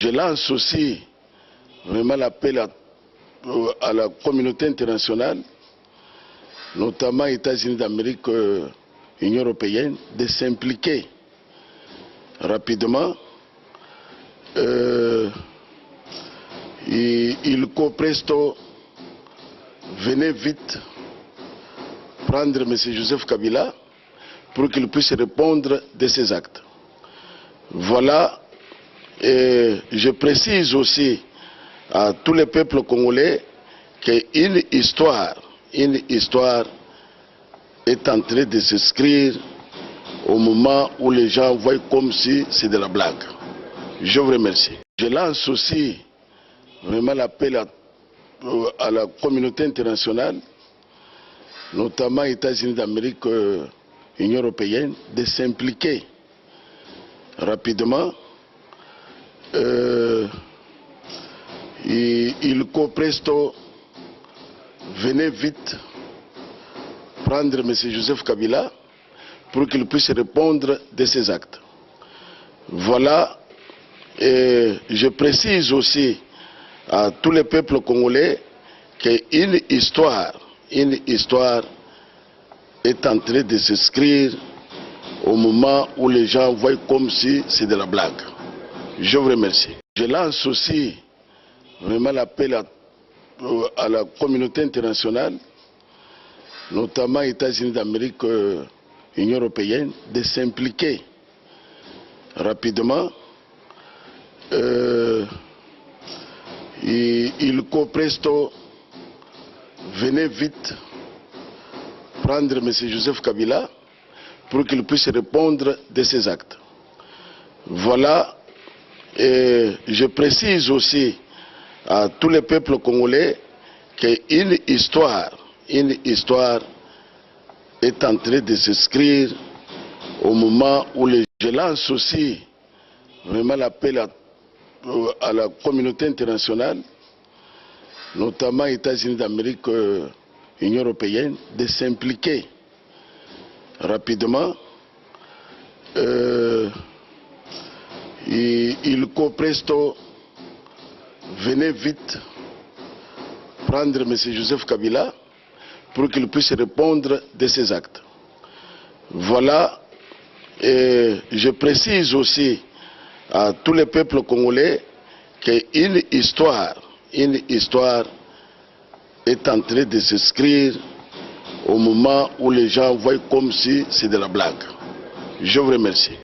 Je lance aussi vraiment l'appel à la communauté internationale, notamment États-Unis d'Amérique, Union européenne, de s'impliquer rapidement. Il faut presto, venez vite prendre M. Joseph Kabila pour qu'il puisse répondre de ses actes. Voilà, et je précise aussi à tous les peuples congolais qu'une histoire est en train de s'inscrire au moment où les gens voient comme si c'est de la blague. Je vous remercie. Je lance aussi vraiment l'appel à la communauté internationale, notamment États-Unis d'Amérique, Union européenne, de s'impliquer rapidement. Il faut presto, venez vite prendre M. Joseph Kabila pour qu'il puisse répondre de ses actes. Voilà, et je précise aussi à tous les peuples congolais qu'une histoire est en train de s'inscrire au moment où les gens voient comme si c'est de la blague. Je vous remercie. Je lance aussi vraiment l'appel à la communauté internationale, notamment États-Unis d'Amérique, Union européenne, de s'impliquer rapidement. Il faut presto, venez vite prendre M. Joseph Kabila pour qu'il puisse répondre de ses actes. Voilà, et je précise aussi à tous les peuples congolais qu'une histoire est en train de s'inscrire au moment où je lance aussi vraiment l'appel à la communauté internationale, notamment États-Unis d'Amérique, Union européenne, de s'impliquer rapidement. Il faut presto, venez vite prendre M. Joseph Kabila pour qu'il puisse répondre de ses actes. Voilà, et je précise aussi à tous les peuples congolais qu'une histoire est en train de s'inscrire au moment où les gens voient comme si c'est de la blague. Je vous remercie.